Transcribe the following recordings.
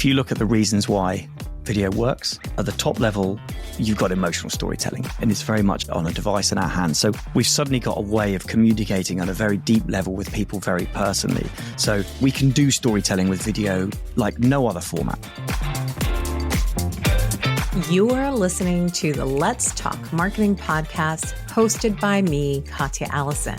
if you look at the reasons why video works, at the top level, you've got emotional storytelling, and it's very much on a device in our hands. So we've suddenly got a way of communicating at a very deep level with people very personally. So we can do storytelling with video like no other format. You are listening to the Let's Talk Marketing podcast hosted by me, Katya Allison.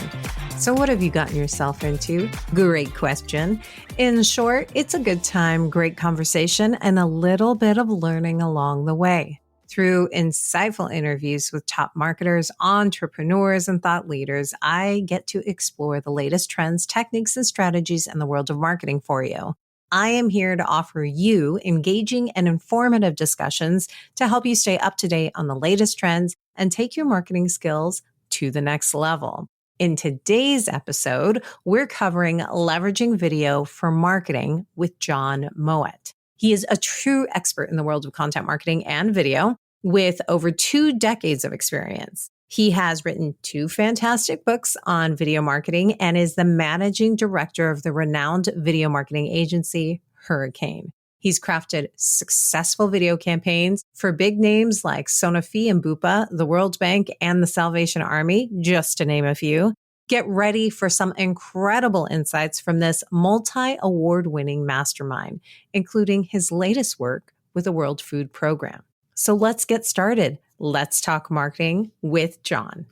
So what have you gotten yourself into? Great question. In short, it's a good time, great conversation, and a little bit of learning along the way. Through insightful interviews with top marketers, entrepreneurs, and thought leaders, I get to explore the latest trends, techniques, and strategies in the world of marketing for you. I am here to offer you engaging and informative discussions to help you stay up to date on the latest trends and take your marketing skills to the next level. In today's episode, we're covering leveraging video for marketing with John Mowat. He is a true expert in the world of content marketing and video with over 2 decades of experience. He has written 2 fantastic books on video marketing and is the managing director of the renowned video marketing agency, Hurricane. He's crafted successful video campaigns for big names like Sanofi and Bupa, the World Bank, and the Salvation Army, just to name a few. Get ready for some incredible insights from this multi-award-winning mastermind, including his latest work with the World Food Program. So let's get started. Let's talk marketing with John.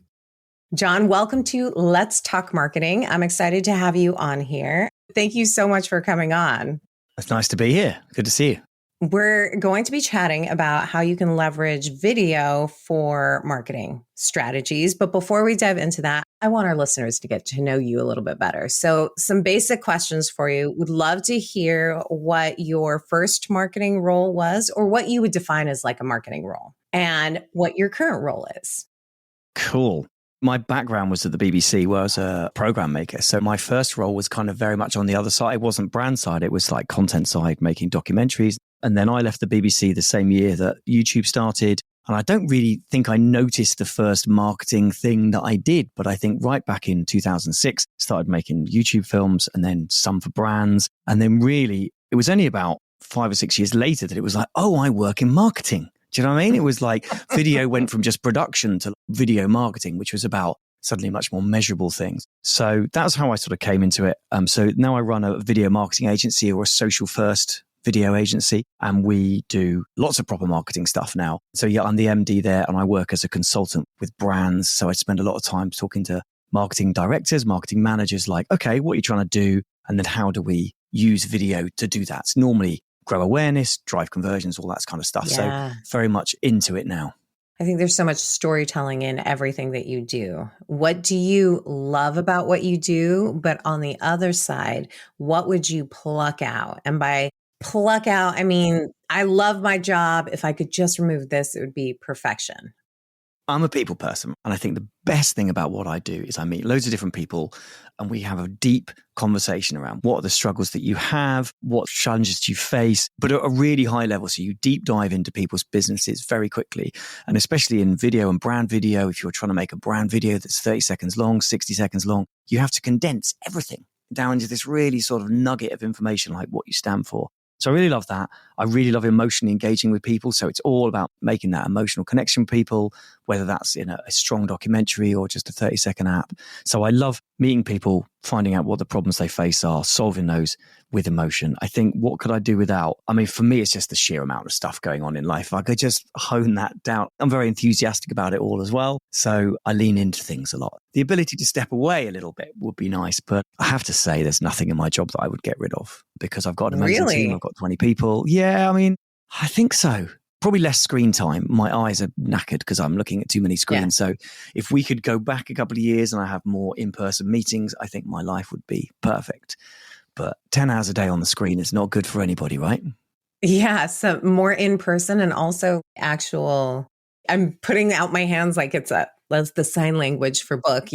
John, welcome to Let's Talk Marketing. I'm excited to have you on here. Thank you so much for coming on. It's nice to be here. Good to see you. We're going to be chatting about how you can leverage video for marketing strategies. But before we dive into that, I want our listeners to get to know you a little bit better. So some basic questions for you. Would love to hear what your first marketing role was, or what you would define as like a marketing role, and what your current role is. Cool. My background was at the BBC, where I was a program maker. So my first role was kind of very much on the other side. It wasn't brand side. It was like content side, making documentaries. And then I left the BBC the same year that YouTube started. And I don't really think I noticed the first marketing thing that I did. But I think right back in 2006, started making YouTube films and then some for brands. And then really, it was only about 5 or 6 years later that it was like, oh, I work in marketing. Do you know what I mean? It was like video went from just production to video marketing, which was about suddenly much more measurable things. So that's how I sort of came into it. So now I run a video marketing agency, or a social first video agency, and we do lots of proper marketing stuff now. So yeah, I'm the MD there, and I work as a consultant with brands. So I spend a lot of time talking to marketing directors, marketing managers, like, okay, what are you trying to do? And then how do we use video to do that? It's normally grow awareness, drive conversions, all that kind of stuff. Yeah. So very much into it now. I think there's so much storytelling in everything that you do. What do you love about what you do? But on the other side, what would you pluck out? And by pluck out, I mean, I love my job. If I could just remove this, it would be perfection. I'm a people person. And I think the best thing about what I do is I meet loads of different people, and we have a deep conversation around what are the struggles that you have, what challenges do you face, but at a really high level. So you deep dive into people's businesses very quickly. And especially in video and brand video, if you're trying to make a brand video that's 30 seconds long, 60 seconds long, you have to condense everything down into this really sort of nugget of information, like what you stand for. So I really love that. I really love emotionally engaging with people. So it's all about making that emotional connection with people, whether that's in a strong documentary or just a 30-second app. So I love meeting people, finding out what the problems they face are, solving those with emotion. I think, what could I do without? I mean, for me, it's just the sheer amount of stuff going on in life. If I could just hone that down. I'm very enthusiastic about it all as well. So I lean into things a lot. The ability to step away a little bit would be nice, but I have to say there's nothing in my job that I would get rid of, because I've got an amazing team. I've got 20 people. Yeah, I mean, I think so. Probably less screen time. My eyes are knackered because I'm looking at too many screens. Yeah. So if we could go back a couple of years and I have more in-person meetings, I think my life would be perfect. But 10 hours a day on the screen is not good for anybody, right? Yeah. So more in person, and also actual, I'm putting out my hands like that's the sign language for book,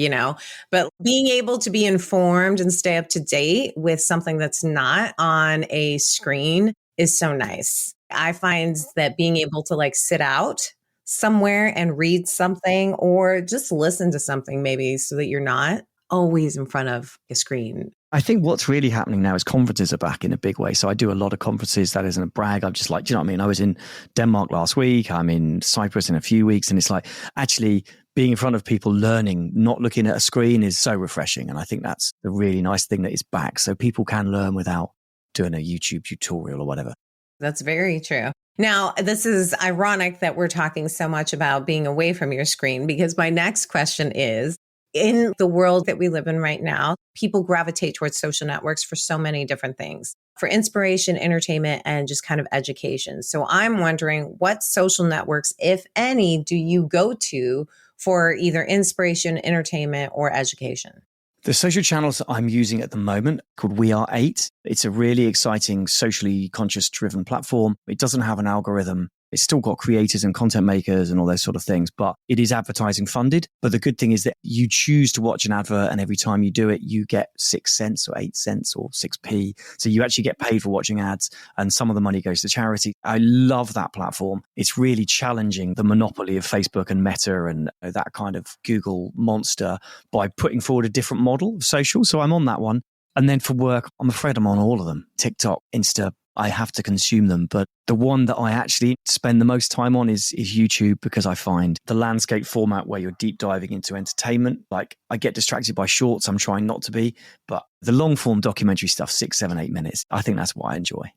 but being able to be informed and stay up to date with something that's not on a screen is so nice. I find that being able to like sit out somewhere and read something, or just listen to something maybe, so that you're not always in front of a screen. I think what's really happening now is conferences are back in a big way. So I do a lot of conferences. That isn't a brag. I'm just like, do you know what I mean? I was in Denmark last week. I'm in Cyprus in a few weeks. And it's like actually being in front of people learning, not looking at a screen is so refreshing. And I think that's the really nice thing that is back. So people can learn without doing a YouTube tutorial or whatever. That's very true. Now, this is ironic that we're talking so much about being away from your screen, because my next question is, in the world that we live in right now, people gravitate towards social networks for so many different things, for inspiration, entertainment, and just kind of education. So I'm wondering, what social networks, if any, do you go to for either inspiration, entertainment, or education? The social channels that I'm using at the moment called We Are 8. It's a really exciting, socially conscious driven platform. It doesn't have an algorithm. It's still got creators and content makers and all those sort of things, but it is advertising funded. But the good thing is that you choose to watch an advert, and every time you do it, you get 6 cents or 8 cents or 6p. So you actually get paid for watching ads, and some of the money goes to charity. I love that platform. It's really challenging the monopoly of Facebook and Meta and that kind of Google monster by putting forward a different model of social. So I'm on that one. And then for work, I'm afraid I'm on all of them. TikTok, Insta, I have to consume them. But the one that I actually spend the most time on is YouTube, because I find the landscape format where you're deep diving into entertainment. Like I get distracted by shorts. I'm trying not to be, but the long form documentary stuff, 6, 7, 8 minutes, I think that's what I enjoy.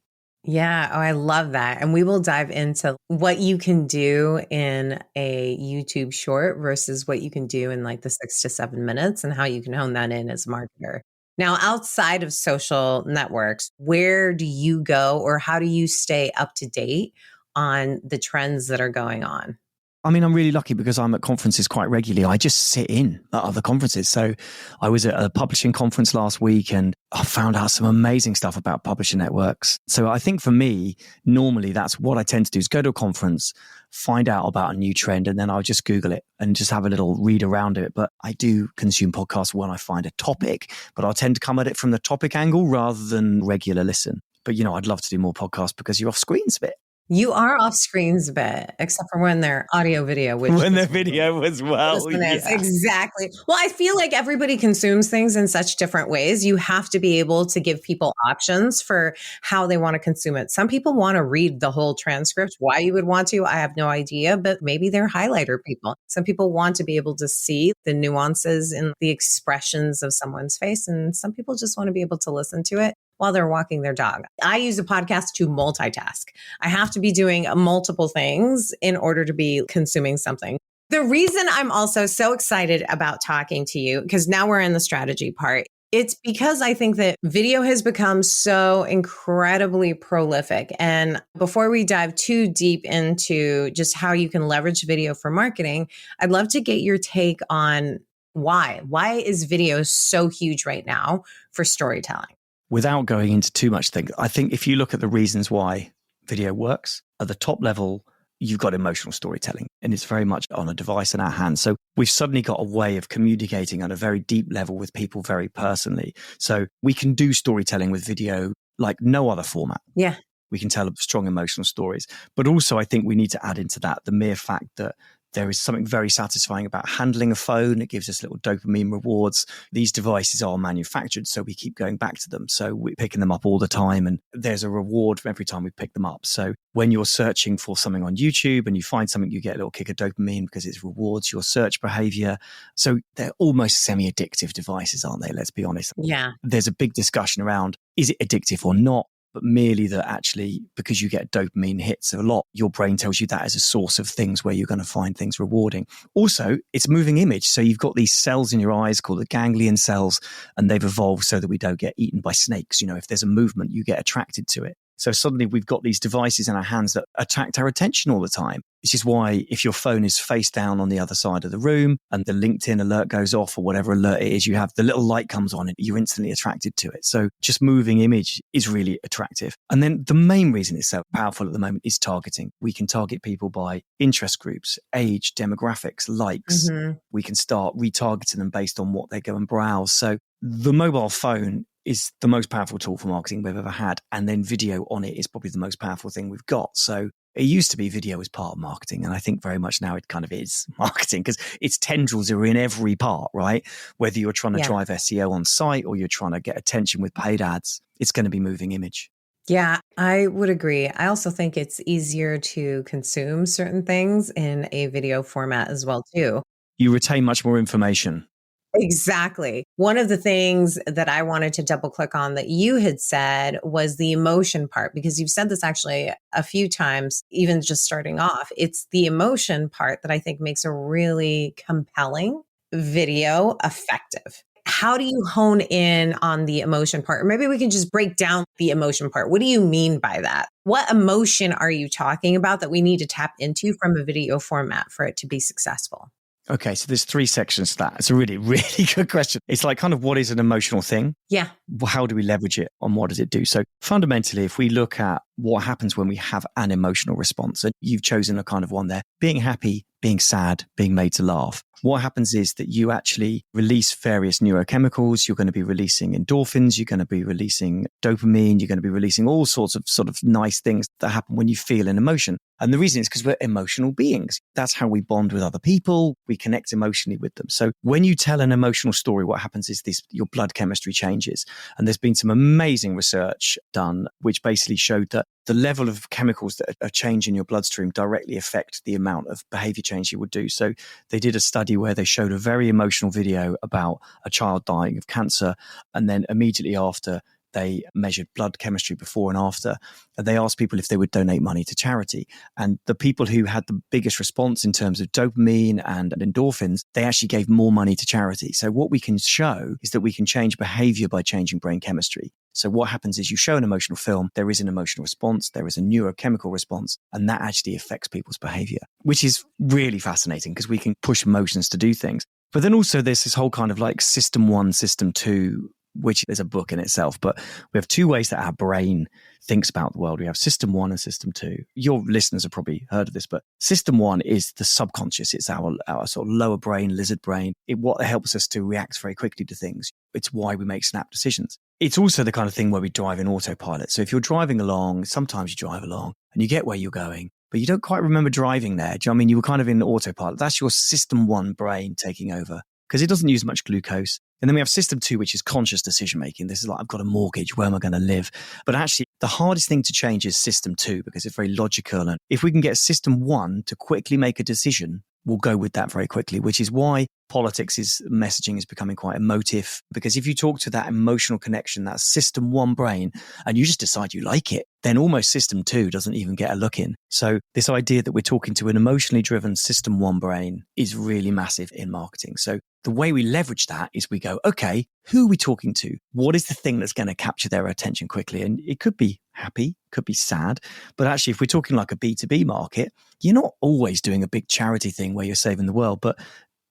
Yeah. Oh, I love that. And we will dive into what you can do in a YouTube short versus what you can do in like the 6 to 7 minutes, and how you can hone that in as a marketer. Now, outside of social networks, where do you go, or how do you stay up to date on the trends that are going on? I mean, I'm really lucky because I'm at conferences quite regularly. I just sit in at other conferences. So I was at a publishing conference last week and I found out some amazing stuff about publisher networks. So I think for me, normally that's what I tend to do, is go to a conference, find out about a new trend, and then I'll just Google it and just have a little read around it. But I do consume podcasts when I find a topic, but I'll tend to come at it from the topic angle rather than regular listen. But, you know, I'd love to do more podcasts because you're off screens a bit. You are off screens a bit, except for when they're audio video, which when they're video as well. Is. Exactly. Well, I feel like everybody consumes things in such different ways. You have to be able to give people options for how they want to consume it. Some people want to read the whole transcript. Why you would want to, I have no idea, but maybe they're highlighter people. Some people want to be able to see the nuances in the expressions of someone's face, and some people just want to be able to listen to it while they're walking their dog. I use a podcast to multitask. I have to be doing multiple things in order to be consuming something. The reason I'm also so excited about talking to you, because now we're in the strategy part, it's because I think that video has become so incredibly prolific. And before we dive too deep into just how you can leverage video for marketing, I'd love to get your take on why. Why is video so huge right now for storytelling? Without going into too much things, I think if you look at the reasons why video works, at the top level, you've got emotional storytelling, and it's very much on a device in our hands. So we've suddenly got a way of communicating on a very deep level with people very personally. So we can do storytelling with video like no other format. Yeah. We can tell strong emotional stories. But also I think we need to add into that the mere fact that there is something very satisfying about handling a phone. It gives us little dopamine rewards. These devices are manufactured, so we keep going back to them. So we're picking them up all the time, and there's a reward for every time we pick them up. So when you're searching for something on YouTube and you find something, you get a little kick of dopamine because it rewards your search behavior. So they're almost semi-addictive devices, aren't they? Let's be honest. Yeah. There's a big discussion around, is it addictive or not? But merely that actually, because you get dopamine hits a lot, your brain tells you that as a source of things where you're going to find things rewarding. Also, it's moving image. So you've got these cells in your eyes called the ganglion cells, and they've evolved so that we don't get eaten by snakes. You know, if there's a movement, you get attracted to it. So suddenly we've got these devices in our hands that attract our attention all the time. Which is why if your phone is face down on the other side of the room and the LinkedIn alert goes off or whatever alert it is, you have the little light comes on and you're instantly attracted to it. So just moving image is really attractive. And then the main reason it's so powerful at the moment is targeting. We can target people by interest groups, age, demographics, likes. We can start retargeting them based on what they go and browse. So the mobile phone is the most powerful tool for marketing we've ever had. And then video on it is probably the most powerful thing we've got. So it used to be video as part of marketing. And I think very much now it kind of is marketing because its tendrils are in every part, right? Whether you're trying to drive SEO on site or you're trying to get attention with paid ads, it's going to be moving image. Yeah, I would agree. I also think it's easier to consume certain things in a video format as well, too. You retain much more information. Exactly. One of the things that I wanted to double click on that you had said was the emotion part, because you've said this actually a few times, even just starting off. It's the emotion part that I think makes a really compelling video effective. How do you hone in on the emotion part? Or maybe we can just break down the emotion part. What do you mean by that? What emotion are you talking about that we need to tap into from a video format for it to be successful? Okay, so there's 3 sections to that. It's a really, really good question. It's like kind of what is an emotional thing? Yeah. How do we leverage it and what does it do? So fundamentally, if we look at what happens when we have an emotional response, and you've chosen a kind of one there, being happy, being sad, being made to laugh, what happens is that you actually release various neurochemicals. You're going to be releasing endorphins. You're going to be releasing dopamine. You're going to be releasing all sorts of sort of nice things that happen when you feel an emotion. And the reason is because we're emotional beings. That's how we bond with other people. We connect emotionally with them. So when you tell an emotional story, what happens is your blood chemistry changes. And there's been some amazing research done, which basically showed that the level of chemicals that are changing in your bloodstream directly affect the amount of behavior change you would do. So they did a study where they showed a very emotional video about a child dying of cancer. And then immediately after, they measured blood chemistry before and after. And they asked people if they would donate money to charity. And the people who had the biggest response in terms of dopamine and endorphins, they actually gave more money to charity. So what we can show is that we can change behavior by changing brain chemistry. So what happens is you show an emotional film, there is an emotional response, there is a neurochemical response, and that actually affects people's behavior, which is really fascinating because we can push emotions to do things. But then also there's this whole kind of like system 1, system 2, which is a book in itself, but we have 2 ways that our brain thinks about the world. We have system 1 and system 2. Your listeners have probably heard of this, but system 1 is the subconscious. It's our sort of lower brain, lizard brain. What helps us to react very quickly to things. It's why we make snap decisions. It's also the kind of thing where we drive in autopilot. So if you're driving along, sometimes you drive along and you get where you're going, but you don't quite remember driving there. Do you know what I mean? You were kind of in autopilot. That's your system 1 brain taking over because it doesn't use much glucose. And then we have system 2, which is conscious decision making. This is like, I've got a mortgage. Where am I going to live? But actually, the hardest thing to change is system 2 because it's very logical. And if we can get system 1 to quickly make a decision, we'll go with that very quickly, which is why messaging is becoming quite emotive. Because if you talk to that emotional connection, that system 1 brain, and you just decide you like it, then almost system 2 doesn't even get a look in. So this idea that we're talking to an emotionally driven system 1 brain is really massive in marketing. So the way we leverage that is we go, okay, who are we talking to? What is the thing that's going to capture their attention quickly? And it could be happy, could be sad. But actually, if we're talking like a B2B market, you're not always doing a big charity thing where you're saving the world, but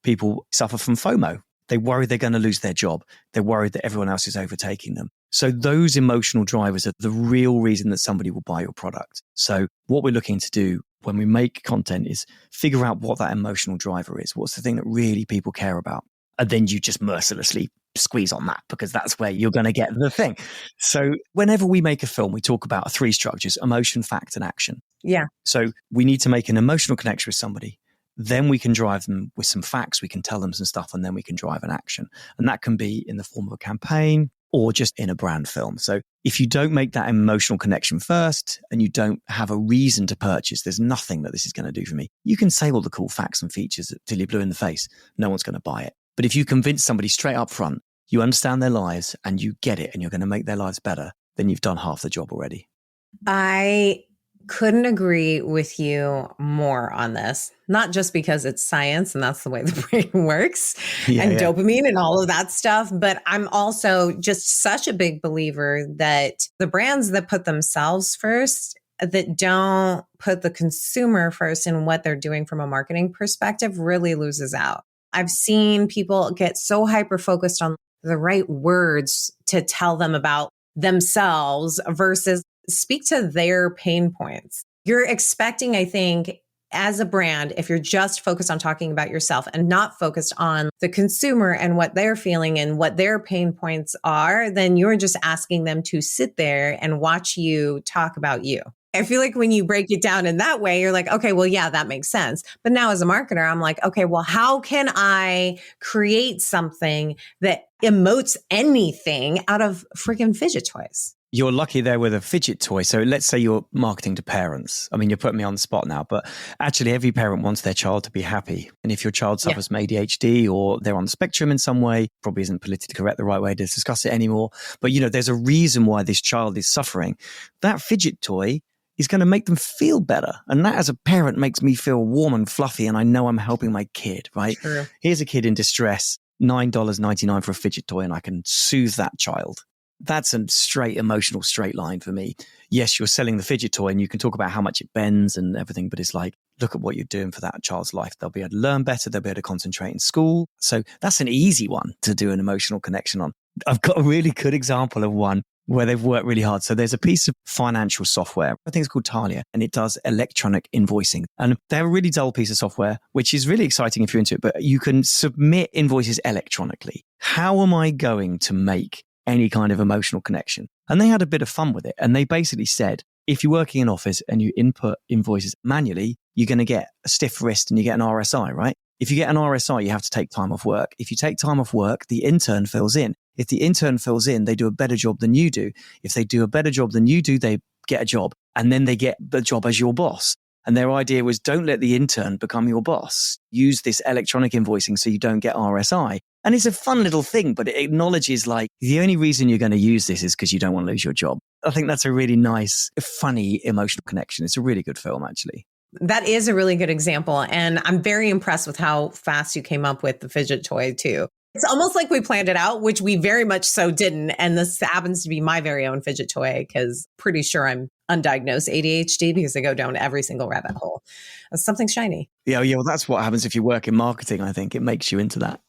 people suffer from FOMO. They worry they're going to lose their job. They're worried that everyone else is overtaking them. So those emotional drivers are the real reason that somebody will buy your product. So what we're looking to do when we make content is figure out what that emotional driver is. What's the thing that really people care about? And then you just mercilessly squeeze on that because that's where you're going to get the thing. So whenever we make a film, we talk about 3 structures: emotion, fact, and action. Yeah. So we need to make an emotional connection with somebody. Then we can drive them with some facts. We can tell them some stuff, and then we can drive an action. And that can be in the form of a campaign or just in a brand film. So if you don't make that emotional connection first and you don't have a reason to purchase, there's nothing that this is going to do for me. You can say all the cool facts and features till you're blue in the face. No one's going to buy it. But if you convince somebody straight up front, you understand their lives and you get it and you're going to make their lives better, then you've done half the job already. I couldn't agree with you more on this, not just because it's science and that's the way the brain works and dopamine and all of that stuff, but I'm also just such a big believer that the brands that put themselves first, that don't put the consumer first in what they're doing from a marketing perspective, really loses out. I've seen people get so hyper-focused on the right words to tell them about themselves versus speak to their pain points. You're expecting, I think, as a brand, if you're just focused on talking about yourself and not focused on the consumer and what they're feeling and what their pain points are, then you're just asking them to sit there and watch you talk about you. I feel like when you break it down in that way, you're like, okay, well, yeah, that makes sense. But now as a marketer, I'm like, okay, well, how can I create something that emotes anything out of freaking fidget toys? You're lucky there with a fidget toy. So let's say you're marketing to parents. I mean, you're putting me on the spot now, but actually every parent wants their child to be happy. And if your child suffers from ADHD or they're on the spectrum in some way, probably isn't politically correct the right way to discuss it anymore. But, there's a reason why this child is suffering. That fidget toy is going to make them feel better. And that as a parent makes me feel warm and fluffy. And I know I'm helping my kid, right? True. Here's a kid in distress, $9.99 for a fidget toy, and I can soothe that child. That's a straight emotional straight line for me. Yes, you're selling the fidget toy and you can talk about how much it bends and everything, but it's like, look at what you're doing for that child's life. They'll be able to learn better. They'll be able to concentrate in school. So that's an easy one to do an emotional connection on. I've got a really good example of one where they've worked really hard. So there's a piece of financial software, I think it's called Talia, and it does electronic invoicing. And they have a really dull piece of software, which is really exciting if you're into it, but you can submit invoices electronically. How am I going to make any kind of emotional connection? And they had a bit of fun with it. And they basically said, if you're working in an office and you input invoices manually, you're going to get a stiff wrist and you get an RSI, right? If you get an RSI, you have to take time off work. If you take time off work, the intern fills in. If the intern fills in, they do a better job than you do. If they do a better job than you do, they get a job. And then they get the job as your boss. And their idea was, don't let the intern become your boss. Use this electronic invoicing so you don't get RSI. And it's a fun little thing, but it acknowledges like the only reason you're going to use this is because you don't want to lose your job. I think that's a really nice, funny, emotional connection. It's a really good film, actually. That is a really good example. And I'm very impressed with how fast you came up with the fidget toy too. It's almost like we planned it out, which we very much so didn't. And this happens to be my very own fidget toy because pretty sure I'm undiagnosed ADHD because I go down every single rabbit hole. It's something shiny. Yeah. Well, that's what happens if you work in marketing. I think it makes you into that.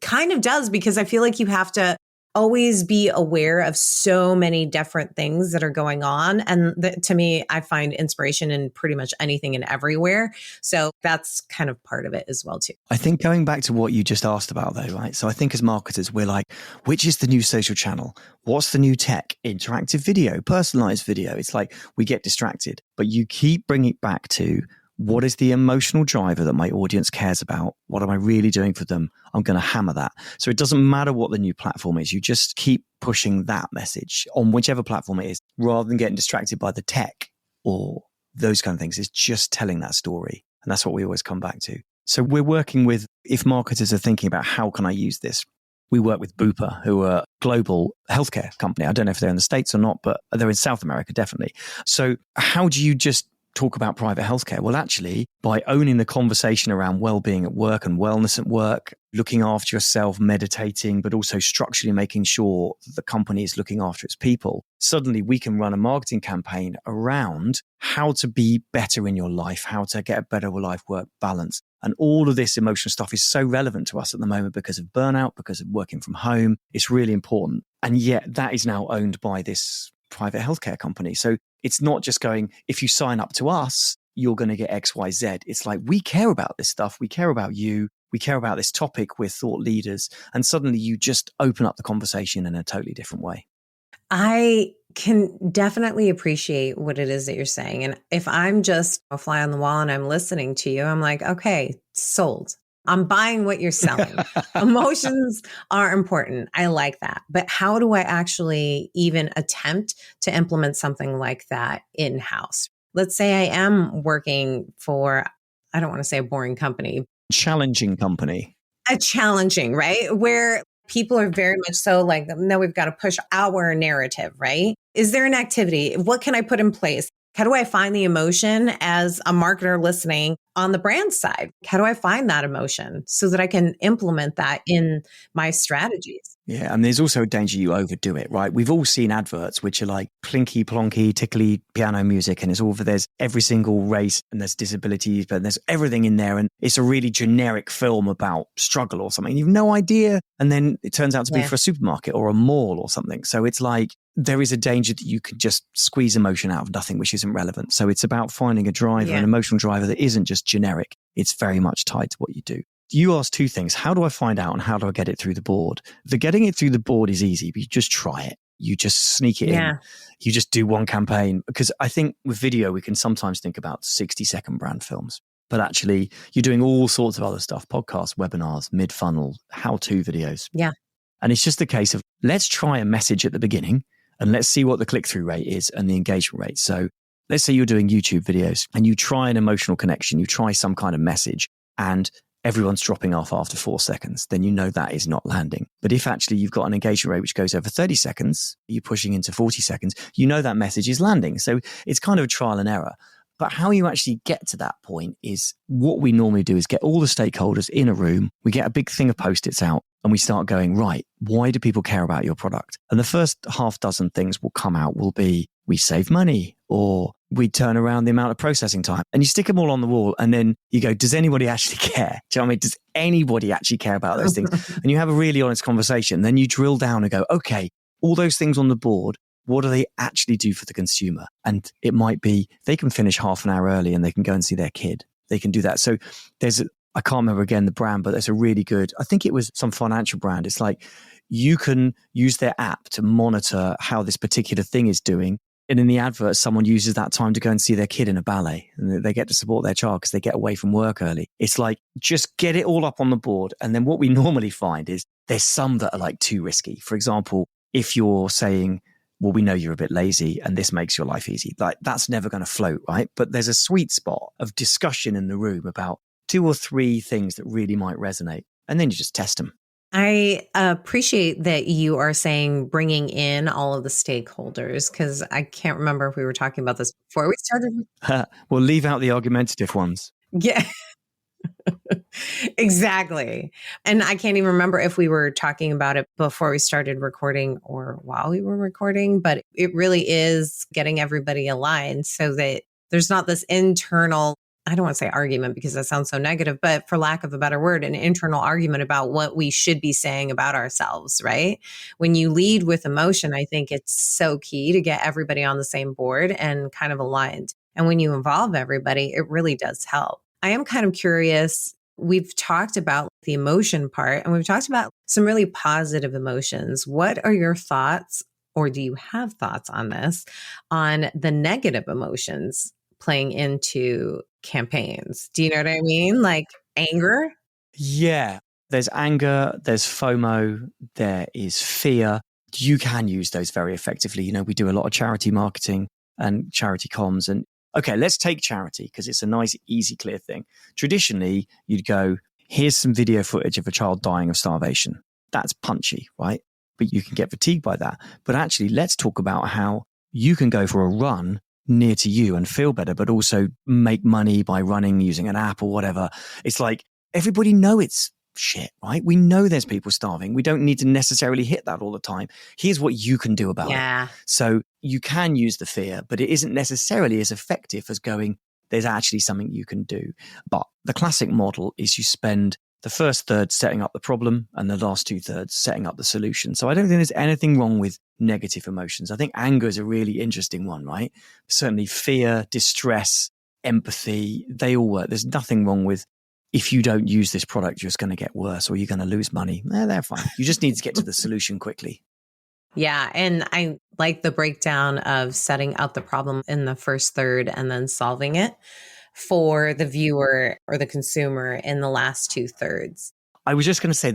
Kind of does, because I feel like you have to always be aware of so many different things that are going on. And to me, I find inspiration in pretty much anything and everywhere. So that's kind of part of it as well, too. I think going back to what you just asked about, though, right? So I think as marketers, we're like, which is the new social channel? What's the new tech? Interactive video, personalized video. It's like we get distracted, but you keep bringing it back to what is the emotional driver that my audience cares about? What am I really doing for them? I'm going to hammer that. So it doesn't matter what the new platform is. You just keep pushing that message on whichever platform it is, rather than getting distracted by the tech or those kind of things. It's just telling that story. And that's what we always come back to. So we're working with, if marketers are thinking about how can I use this? We work with Bupa, who are a global healthcare company. I don't know if they're in the States or not, but they're in South America, definitely. So how do you just talk about private healthcare? Well, actually, by owning the conversation around well-being at work and wellness at work, looking after yourself, meditating, but also structurally making sure that the company is looking after its people, suddenly we can run a marketing campaign around how to be better in your life, how to get a better life-work balance. And all of this emotional stuff is so relevant to us at the moment because of burnout, because of working from home. It's really important. And yet that is now owned by this private healthcare company. So it's not just going, if you sign up to us, you're going to get X, Y, Z. It's like, we care about this stuff. We care about you. We care about this topic. We're thought leaders. And suddenly you just open up the conversation in a totally different way. I can definitely appreciate what it is that you're saying. And if I'm just a fly on the wall and I'm listening to you, I'm like, okay, sold. I'm buying what you're selling. Emotions are important. I like that. But how do I actually even attempt to implement something like that in-house? Let's say I am working for, I don't want to say a boring company. Challenging company. A challenging, right? Where people are very much so like, no, we've got to push our narrative, right? Is there an activity? What can I put in place? How do I find the emotion as a marketer listening on the brand side? How do I find that emotion so that I can implement that in my strategies? Yeah, and there's also a danger you overdo it, right? We've all seen adverts which are like plinky plonky, tickly piano music, and there's every single race and there's disabilities, but there's everything in there, and it's a really generic film about struggle or something. You've no idea, and then it turns out to be for a supermarket or a mall or something. So it's like there is a danger that you could just squeeze emotion out of nothing, which isn't relevant. So it's about finding a driver, an emotional driver that isn't just generic. It's very much tied to what you do. You asked two things. How do I find out and how do I get it through the board? The getting it through the board is easy, but you just try it. You just sneak it in. You just do one campaign. Because I think with video, we can sometimes think about 60-second brand films. But actually, you're doing all sorts of other stuff, podcasts, webinars, mid-funnel, how-to videos. Yeah. And it's just a case of let's try a message at the beginning and let's see what the click-through rate is and the engagement rate. So let's say you're doing YouTube videos and you try an emotional connection, you try some kind of message, and everyone's dropping off after 4 seconds, then you know that is not landing. But if actually you've got an engagement rate which goes over 30 seconds, you're pushing into 40 seconds, you know that message is landing. So it's kind of a trial and error. But how you actually get to that point is what we normally do is get all the stakeholders in a room. We get a big thing of Post-its out and we start going, right, why do people care about your product? And the first half dozen things will come out will be, we save money, or we turn around the amount of processing time. And you stick them all on the wall and then you go, does anybody actually care? Do you know what I mean? Does anybody actually care about those things? And you have a really honest conversation. Then you drill down and go, okay, all those things on the board, what do they actually do for the consumer? And it might be they can finish half an hour early and they can go and see their kid. They can do that. So I can't remember again the brand, but there's a really good, I think it was some financial brand. It's like you can use their app to monitor how this particular thing is doing. And in the advert, someone uses that time to go and see their kid in a ballet and they get to support their child because they get away from work early. It's like, just get it all up on the board. And then what we normally find is there's some that are like too risky. For example, if you're saying, well, we know you're a bit lazy and this makes your life easy, like that's never going to float, right? But there's a sweet spot of discussion in the room about 2 or 3 things that really might resonate. And then you just test them. I appreciate that you are saying bringing in all of the stakeholders, because I can't remember if we were talking about this before we started. Well, leave out the argumentative ones. Yeah, exactly. And I can't even remember if we were talking about it before we started recording or while we were recording, but it really is getting everybody aligned so that there's not this internal, I don't want to say argument because that sounds so negative, but for lack of a better word, an internal argument about what we should be saying about ourselves, right? When you lead with emotion, I think it's so key to get everybody on the same board and kind of aligned. And when you involve everybody, it really does help. I am kind of curious. We've talked about the emotion part and we've talked about some really positive emotions. What are your thoughts, or do you have thoughts on this, on the negative emotions playing into campaigns? Do you know what I mean? Like anger? Yeah. There's anger, there's FOMO, there is fear. You can use those very effectively. You know, we do a lot of charity marketing and charity comms. And okay, let's take charity because it's a nice, easy, clear thing. Traditionally, you'd go, here's some video footage of a child dying of starvation. That's punchy, right? But you can get fatigued by that. But actually, let's talk about how you can go for a run near to you and feel better, but also make money by running using an app or whatever. It's like everybody know it's shit, right? We know there's people starving. We don't need to necessarily hit that all the time. Here's what you can do about it. So you can use the fear, but it isn't necessarily as effective as going, there's actually something you can do. But the classic model is you spend the first third setting up the problem and the last 2/3 setting up the solution. So I don't think there's anything wrong with negative emotions. I think anger is a really interesting one, right? Certainly fear, distress, empathy, they all work. There's nothing wrong with, if you don't use this product, you're just going to get worse or you're going to lose money. They're fine. You just need to get to the solution quickly. Yeah. And I like the breakdown of setting up the problem in the first third and then solving it for the viewer or the consumer in the last 2/3. I was just going to say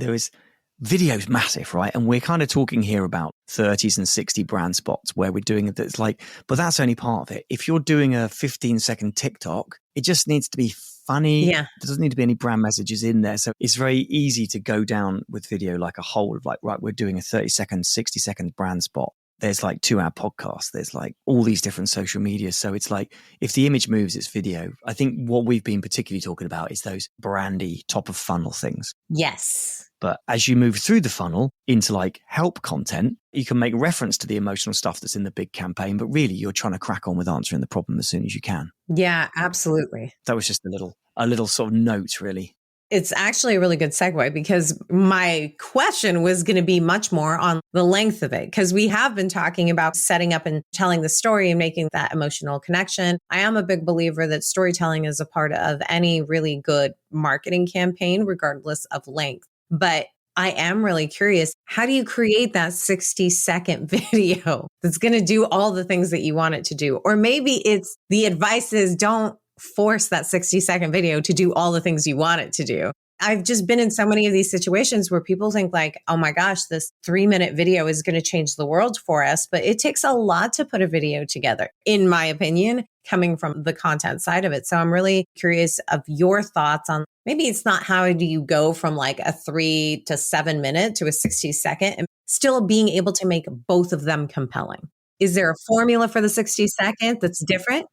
video's massive, right? And we're kind of talking here about 30s and 60 brand spots where we're doing it. That's like, but that's only part of it. If you're doing a 15-second TikTok, it just needs to be funny. Yeah. There doesn't need to be any brand messages in there. So it's very easy to go down with video like a whole of like, right, we're doing a 30-second, 60-second brand spot. There's like 2-hour podcasts. There's like all these different social media. So it's like, if the image moves, it's video. I think what we've been particularly talking about is those brandy top of funnel things. Yes. But as you move through the funnel into like help content, you can make reference to the emotional stuff that's in the big campaign, but really you're trying to crack on with answering the problem as soon as you can. Yeah, absolutely. That was just a little sort of note, really. It's actually a really good segue because my question was going to be much more on the length of it, because we have been talking about setting up and telling the story and making that emotional connection. I am a big believer that storytelling is a part of any really good marketing campaign, regardless of length. But I am really curious, how do you create that 60-second video that's going to do all the things that you want it to do? Or maybe it's the advice is don't force that 60-second video to do all the things you want it to do. I've just been in so many of these situations where people think like, oh my gosh, this 3-minute video is going to change the world for us. But it takes a lot to put a video together, in my opinion, coming from the content side of it. So I'm really curious of your thoughts on, maybe it's not how do you go from like a 3 to 7 minute to a 60-second and still being able to make both of them compelling. Is there a formula for the 60-second that's different?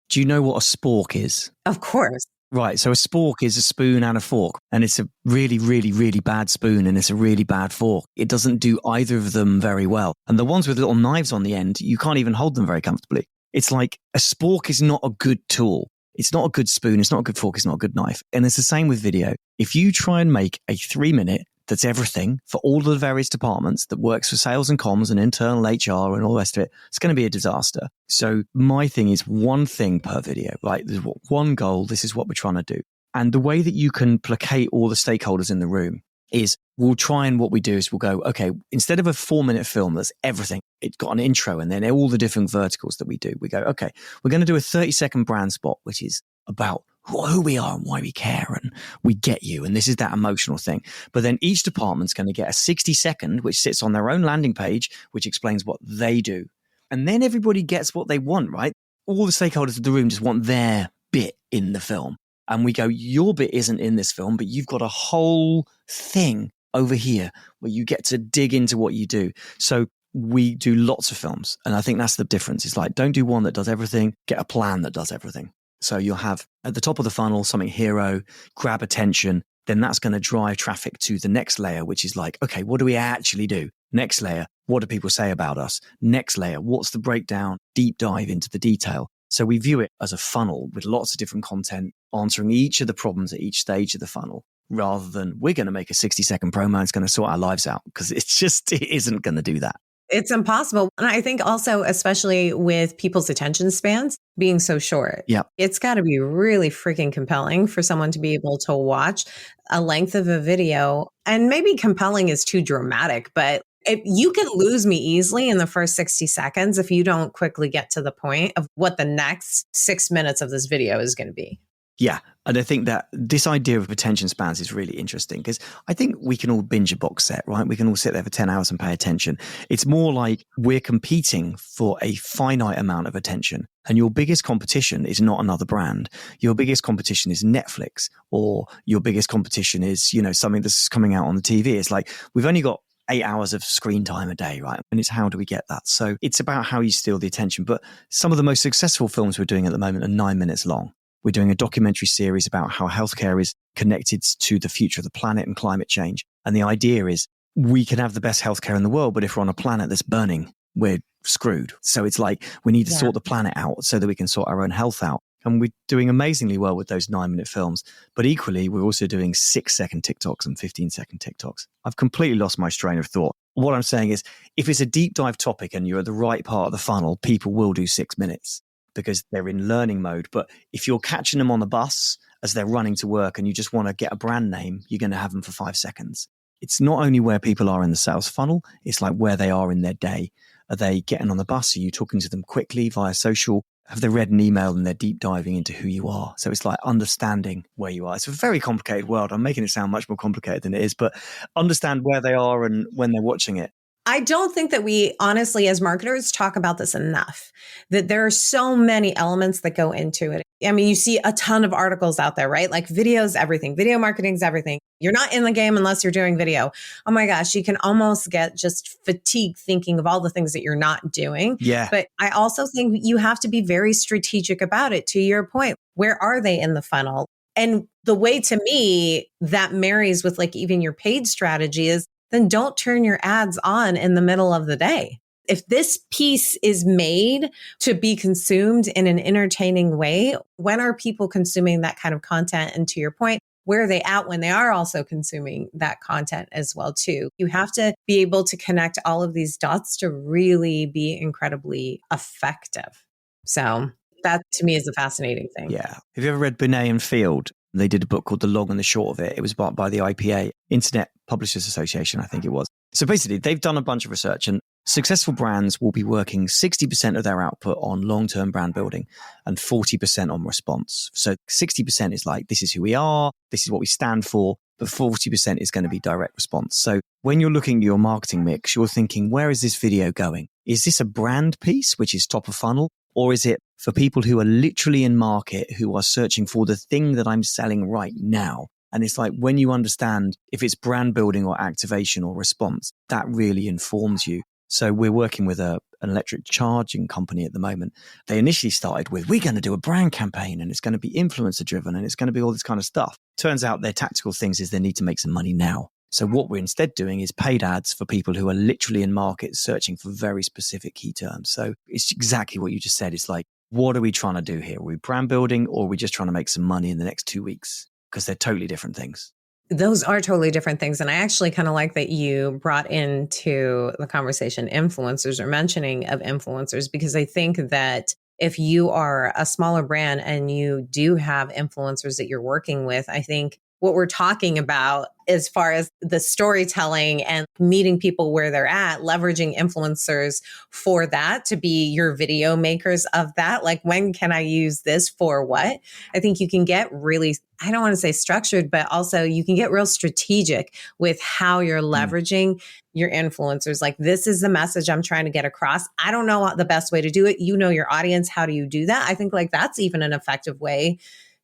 Do you know what a spork is? Of course. Right. So a spork is a spoon and a fork, and it's a really, really, really bad spoon and it's a really bad fork. It doesn't do either of them very well. And the ones with little knives on the end, you can't even hold them very comfortably. It's like a spork is not a good tool. It's not a good spoon. It's not a good fork. It's not a good knife. And it's the same with video. If you try and make a 3-minute that's everything for all the various departments that works for sales and comms and internal HR and all the rest of it, it's going to be a disaster. So my thing is one thing per video, like there's one goal. This is what we're trying to do. And the way that you can placate all the stakeholders in the room is what we do is we'll go, okay, instead of a 4-minute film that's everything, it's got an intro and then all the different verticals that we do. We go, okay, we're going to do a 30-second brand spot, which is about who we are and why we care and we get you. And this is that emotional thing. But then each department's going to get a 60-second, which sits on their own landing page, which explains what they do. And then everybody gets what they want, right? All the stakeholders of the room just want their bit in the film. And we go, your bit isn't in this film, but you've got a whole thing over here where you get to dig into what you do. So we do lots of films. And I think that's the difference. It's like, don't do one that does everything, get a plan that does everything. So you'll have at the top of the funnel, something hero, grab attention. Then that's going to drive traffic to the next layer, which is like, okay, what do we actually do? Next layer, what do people say about us? Next layer, what's the breakdown, deep dive into the detail? So we view it as a funnel with lots of different content, answering each of the problems at each stage of the funnel, rather than we're going to make a 60-second promo and it's going to sort our lives out, because it isn't going to do that. It's impossible. And I think also, especially with people's attention spans being so short, it's got to be really freaking compelling for someone to be able to watch a length of a video. And maybe compelling is too dramatic, but if you can lose me easily in the first 60 seconds if you don't quickly get to the point of what the next 6 minutes of this video is going to be. Yeah. And I think that this idea of attention spans is really interesting, because I think we can all binge a box set, right? We can all sit there for 10 hours and pay attention. It's more like we're competing for a finite amount of attention. And your biggest competition is not another brand. Your biggest competition is Netflix, or your biggest competition is, something that's coming out on the TV. It's like, we've only got 8 hours of screen time a day, right? And it's how do we get that? So it's about how you steal the attention. But some of the most successful films we're doing at the moment are 9 minutes long. We're doing a documentary series about how healthcare is connected to the future of the planet and climate change. And the idea is we can have the best healthcare in the world, but if we're on a planet that's burning, we're screwed. So it's like we need to sort the planet out so that we can sort our own health out. And we're doing amazingly well with those 9-minute films. But equally, we're also doing 6-second TikToks and 15-second TikToks. I've completely lost my train of thought. What I'm saying is, if it's a deep dive topic and you're at the right part of the funnel, people will do 6 minutes, because they're in learning mode. But if you're catching them on the bus as they're running to work and you just want to get a brand name, you're going to have them for 5 seconds. It's not only where people are in the sales funnel, it's like where they are in their day. Are they getting on the bus? Are you talking to them quickly via social? Have they read an email and they're deep diving into who you are? So it's like understanding where you are. It's a very complicated world. I'm making it sound much more complicated than it is, but understand where they are and when they're watching it. I don't think that we honestly, as marketers, talk about this enough, that there are so many elements that go into it. I mean, you see a ton of articles out there, right? Like video's everything. Video marketing's everything. You're not in the game unless you're doing video. Oh my gosh, you can almost get just fatigued thinking of all the things that you're not doing. Yeah. But I also think you have to be very strategic about it. To your point, where are they in the funnel? And the way, to me, that marries with like even your paid strategy is then don't turn your ads on in the middle of the day. If this piece is made to be consumed in an entertaining way, when are people consuming that kind of content? And to your point, where are they at when they are also consuming that content as well too? You have to be able to connect all of these dots to really be incredibly effective. So that to me is a fascinating thing. Yeah. Have you ever read Binet and Field? They did a book called The Long and the Short of It. It was bought by the IPA, Internet Publishers Association, I think it was. So basically, they've done a bunch of research, and successful brands will be working 60% of their output on long-term brand building and 40% on response. So 60% is like, this is who we are, this is what we stand for, but 40% is going to be direct response. So when you're looking at your marketing mix, you're thinking, where is this video going? Is this a brand piece, which is top of funnel? Or is it for people who are literally in market, who are searching for the thing that I'm selling right now? And it's like, when you understand if it's brand building or activation or response, that really informs you. So we're working with an electric charging company at the moment. They initially started with, we're going to do a brand campaign and it's going to be influencer driven and it's going to be all this kind of stuff. Turns out their tactical things is they need to make some money now. So what we're instead doing is paid ads for people who are literally in market searching for very specific key terms. So it's exactly what you just said. It's like, what are we trying to do here? Are we brand building, or are we just trying to make some money in the next 2 weeks? Because they're totally different things. Those are totally different things. And I actually kind of like that you brought into the conversation influencers, or mentioning of influencers, because I think that if you are a smaller brand and you do have influencers that you're working with, I think what we're talking about as far as the storytelling and meeting people where they're at, leveraging influencers for that to be your video makers of that. Like, when can I use this for what? I think you can get really, I don't want to say structured, but also you can get real strategic with how you're leveraging your influencers. Like, this is the message I'm trying to get across. I don't know the best way to do it. You know your audience. How do you do that? I think like that's even an effective way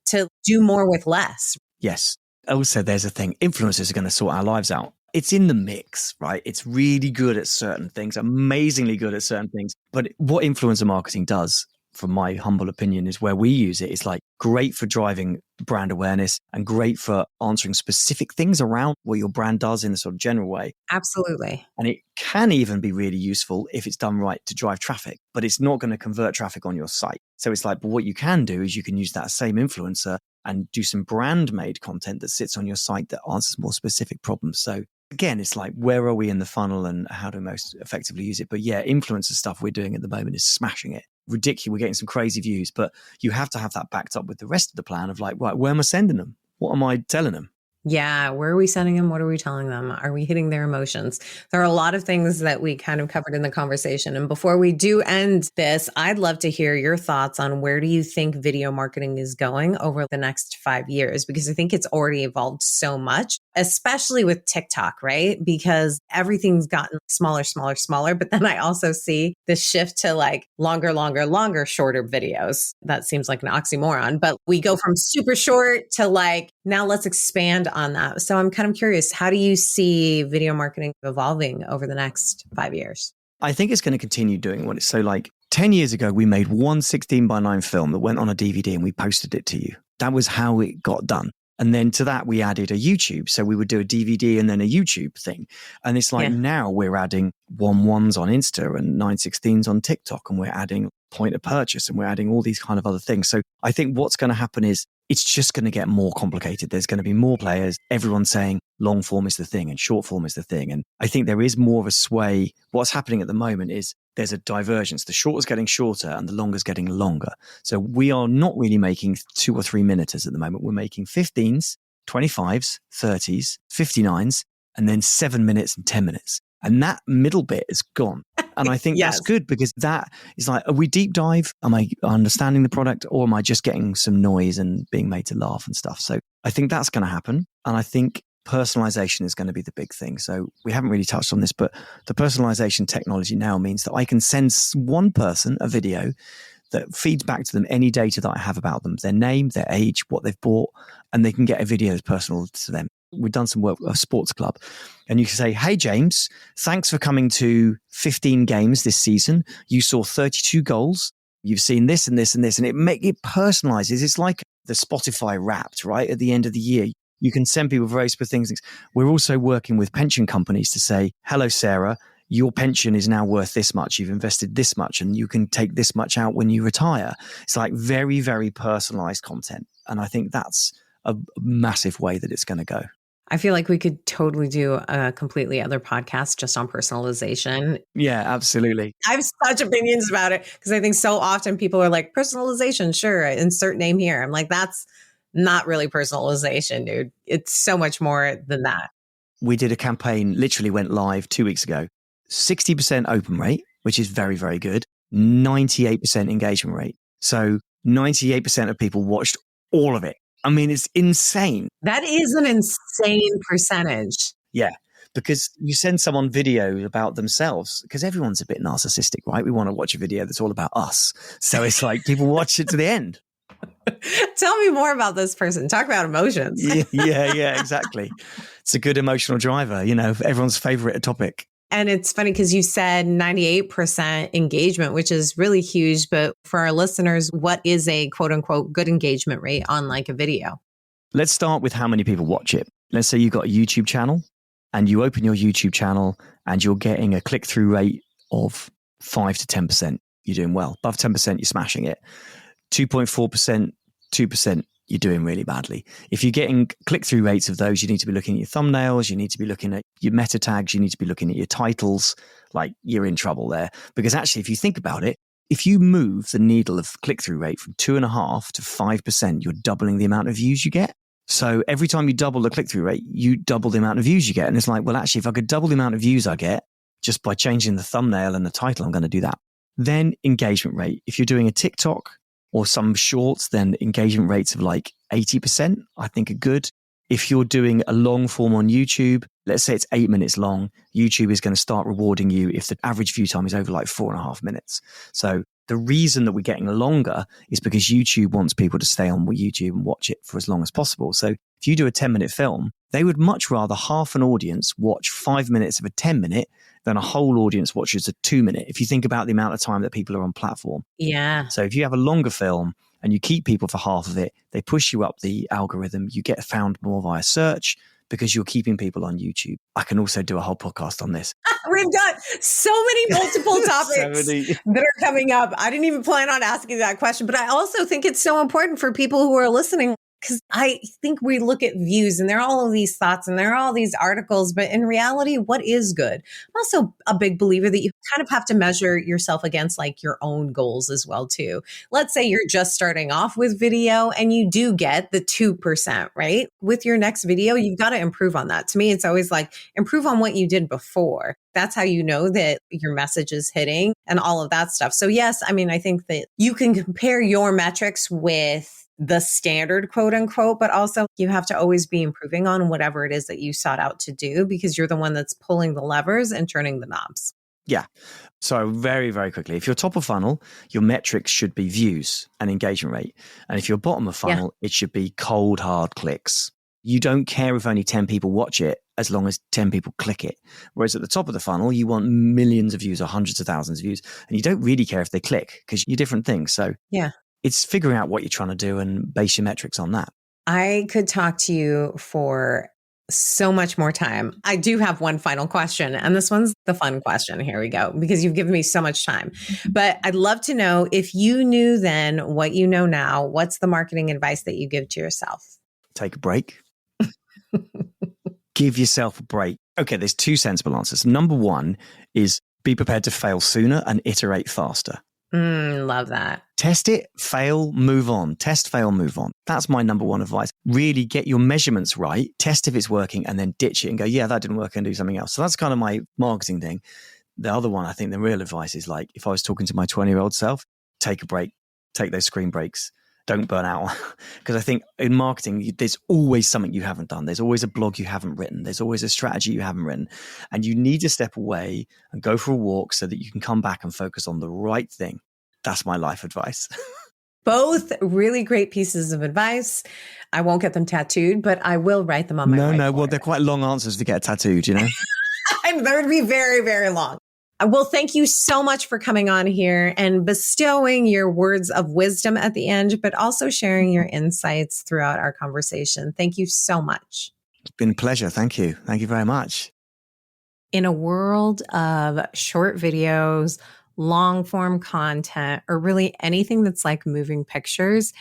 to do more with less. Yes. Also, there's a thing, influencers are going to sort our lives out. It's in the mix, right? It's really good at certain things, amazingly good at certain things. But what influencer marketing does, from my humble opinion, is where we use it. It's like great for driving brand awareness and great for answering specific things around what your brand does in a sort of general way. Absolutely. And it can even be really useful if it's done right to drive traffic, but it's not going to convert traffic on your site. So it's like, but what you can do is you can use that same influencer and do some brand made content that sits on your site that answers more specific problems. So again, it's like, where are we in the funnel and how to most effectively use it? But yeah, influencer stuff we're doing at the moment is smashing it. Ridiculous. We're getting some crazy views, but you have to have that backed up with the rest of the plan of like, right, where am I sending them? What am I telling them? Yeah. Where are we sending them? What are we telling them? Are we hitting their emotions? There are a lot of things that we kind of covered in the conversation. And before we do end this, I'd love to hear your thoughts on where do you think video marketing is going over the next 5 years? Because I think it's already evolved so much, especially with TikTok, right? Because everything's gotten smaller, smaller, smaller. But then I also see this shift to like longer, longer, longer, shorter videos. That seems like an oxymoron, but we go from super short to like, now let's expand on that. So I'm kind of curious, how do you see video marketing evolving over the next 5 years? I think it's going to continue doing what it's so like 10 years ago, we made one 16:9 film that went on a DVD and we posted it to you. That was how it got done. And then to that, we added a YouTube. So we would do a DVD and then a YouTube thing. And it's like now we're adding 1:1s on Insta and 9:16s on TikTok. And we're adding point of purchase and we're adding all these kind of other things. So I think what's going to happen is it's just going to get more complicated. There's going to be more players. Everyone's saying long form is the thing and short form is the thing. And I think there is more of a sway. What's happening at the moment is there's a divergence. The short is getting shorter and the long is getting longer. So we are not really making 2 or 3 minuters at the moment. We're making 15s, 25s, 30s, 59s, and then 7 minutes and 10 minutes. And that middle bit is gone. And I think that's good because that is like, are we deep dive? Am I understanding the product or am I just getting some noise and being made to laugh and stuff? So I think that's going to happen. And I think personalization is going to be the big thing. So we haven't really touched on this, but the personalization technology now means that I can send one person a video that feeds back to them any data that I have about them, their name, their age, what they've bought, and they can get a video that's personal to them. We've done some work with a sports club, and you can say, hey, James, thanks for coming to 15 games this season. You saw 32 goals. You've seen this and this and this, and it personalizes. It's like the Spotify Wrapped, right? At the end of the year, you can send people very specific things. We're also working with pension companies to say, hello, Sarah, your pension is now worth this much. You've invested this much, and you can take this much out when you retire. It's like very, very personalized content. And I think that's a massive way that it's going to go. I feel like we could totally do a completely other podcast just on personalization. Yeah, absolutely. I have such opinions about it because I think so often people are like, personalization, sure, insert name here. I'm like, that's not really personalization, dude. It's so much more than that. We did a campaign, literally went live 2 weeks ago. 60% open rate, which is very, very good. 98% engagement rate. So 98% of people watched all of it. I mean, it's insane. That is an insane percentage. Yeah, because you send someone video about themselves, because everyone's a bit narcissistic, right? We want to watch a video that's all about us. So it's like people watch it to the end. Tell me more about this person. Talk about emotions. Yeah, exactly. It's a good emotional driver, everyone's favorite topic. And it's funny because you said 98% engagement, which is really huge. But for our listeners, what is a quote unquote good engagement rate on like a video? Let's start with how many people watch it. Let's say you've got a YouTube channel and you open your YouTube channel and you're getting a click-through rate of 5 to 10%. You're doing well. Above 10%, you're smashing it. 2.4%, 2%, you're doing really badly. If you're getting click-through rates of those, you need to be looking at your thumbnails, you need to be looking at your meta tags, you need to be looking at your titles. Like, you're in trouble there. Because actually, if you think about it, if you move the needle of click-through rate from 2.5% to 5%, you're doubling the amount of views you get. So every time you double the click-through rate, you double the amount of views you get. And it's like, well, actually, if I could double the amount of views I get just by changing the thumbnail and the title, I'm going to do that. Then engagement rate. If you're doing a TikTok or some shorts, then engagement rates of like 80%, I think are good. If you're doing a long form on YouTube, let's say it's 8 minutes long, YouTube is going to start rewarding you if the average view time is over like 4.5 minutes. So the reason that we're getting longer is because YouTube wants people to stay on YouTube and watch it for as long as possible. So if you do a 10-minute film, they would much rather half an audience watch 5 minutes of a 10-minute than a whole audience watches a 2-minute. If you think about the amount of time that people are on platform. Yeah. So if you have a longer film and you keep people for half of it, they push you up the algorithm. You get found more via search because you're keeping people on YouTube. I can also do a whole podcast on this. We've got so many multiple topics that are coming up. I didn't even plan on asking that question, but I also think it's so important for people who are listening, because I think we look at views and there are all of these thoughts and there are all these articles, but in reality, what is good? I'm also a big believer that you kind of have to measure yourself against like your own goals as well too. Let's say you're just starting off with video and you do get the 2%, right? With your next video, you've got to improve on that. To me, it's always like improve on what you did before. That's how you know that your message is hitting and all of that stuff. So yes, I mean, I think that you can compare your metrics with the standard quote unquote, but also you have to always be improving on whatever it is that you sought out to do because you're the one that's pulling the levers and turning the knobs. Yeah. So very, very quickly, if you're top of funnel, your metrics should be views and engagement rate. And if you're bottom of funnel, it should be cold, hard clicks. You don't care if only 10 people watch it as long as 10 people click it. Whereas at the top of the funnel, you want millions of views or hundreds of thousands of views. And you don't really care if they click because you're different things. So yeah. It's figuring out what you're trying to do and base your metrics on that. I could talk to you for so much more time. I do have one final question, and this one's the fun question. Here we go, because you've given me so much time. But I'd love to know, if you knew then what you know now, what's the marketing advice that you give to yourself? Take a break. Give yourself a break. Okay, there's two sensible answers. Number one is be prepared to fail sooner and iterate faster. Love that. Test it, fail, move on. Test, fail, move on. That's my number one advice. Really get your measurements right, test if it's working, and then ditch it and go, yeah, that didn't work, and do something else. So that's kind of my marketing thing. The other one, I think the real advice is like, if I was talking to my 20-year-old self, take a break, take those screen breaks. Don't burn out. Because I think in marketing, there's always something you haven't done. There's always a blog you haven't written. There's always a strategy you haven't written. And you need to step away and go for a walk so that you can come back and focus on the right thing. That's my life advice. Both really great pieces of advice. I won't get them tattooed, but I will write them on my whiteboard. Well, they're quite long answers to get tattooed, you know? And they would be very, very long. Well, thank you so much for coming on here and bestowing your words of wisdom at the end, but also sharing your insights throughout our conversation. Thank you so much. It's been a pleasure. Thank you. Thank you very much. In a world of short videos, long form content, or really anything that's like moving pictures,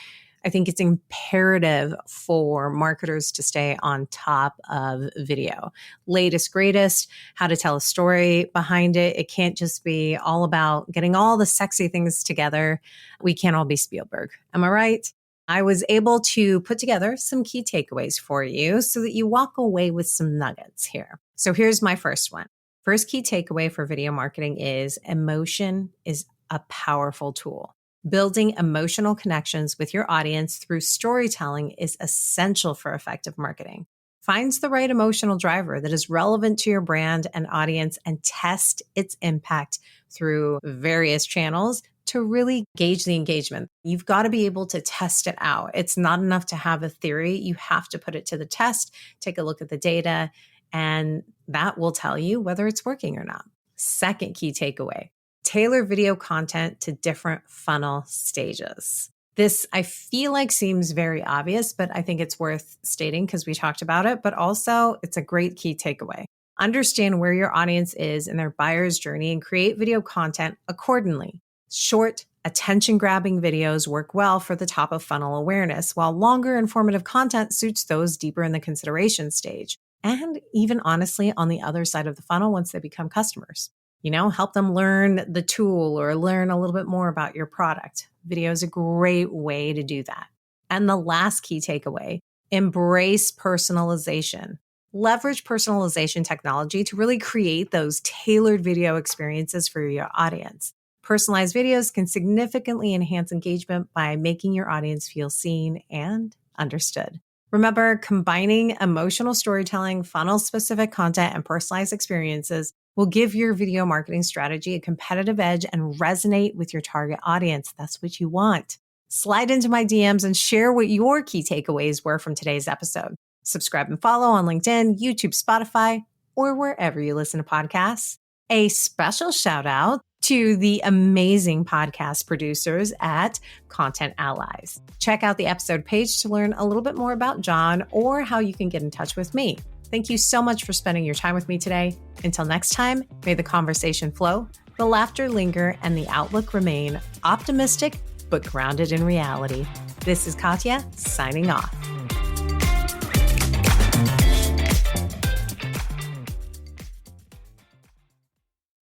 I think it's imperative for marketers to stay on top of video. Latest, greatest, how to tell a story behind it. It can't just be all about getting all the sexy things together. We can't all be Spielberg. Am I right? I was able to put together some key takeaways for you so that you walk away with some nuggets here. So here's my first one. First key takeaway for video marketing is emotion is a powerful tool. Building emotional connections with your audience through storytelling is essential for effective marketing. Find the right emotional driver that is relevant to your brand and audience and test its impact through various channels to really gauge the engagement. You've got to be able to test it out. It's not enough to have a theory. You have to put it to the test, take a look at the data, and that will tell you whether it's working or not. Second key takeaway. Tailor video content to different funnel stages. This, I feel like, seems very obvious, but I think it's worth stating because we talked about it, but also it's a great key takeaway. Understand where your audience is in their buyer's journey and create video content accordingly. Short, attention-grabbing videos work well for the top of funnel awareness, while longer, informative content suits those deeper in the consideration stage. And even honestly, on the other side of the funnel once they become customers. Help them learn the tool or learn a little bit more about your product. Video is a great way to do that. And the last key takeaway, embrace personalization. Leverage personalization technology to really create those tailored video experiences for your audience. Personalized videos can significantly enhance engagement by making your audience feel seen and understood. Remember, combining emotional storytelling, funnel-specific content, and personalized experiences will give your video marketing strategy a competitive edge and resonate with your target audience. That's what you want. Slide into my DMs and share what your key takeaways were from today's episode. Subscribe and follow on LinkedIn, YouTube, Spotify, or wherever you listen to podcasts. A special shout out to the amazing podcast producers at Content Allies. Check out the episode page to learn a little bit more about John or how you can get in touch with me. Thank you so much for spending your time with me today. Until next time, may the conversation flow, the laughter linger, and the outlook remain optimistic but grounded in reality. This is Katya signing off.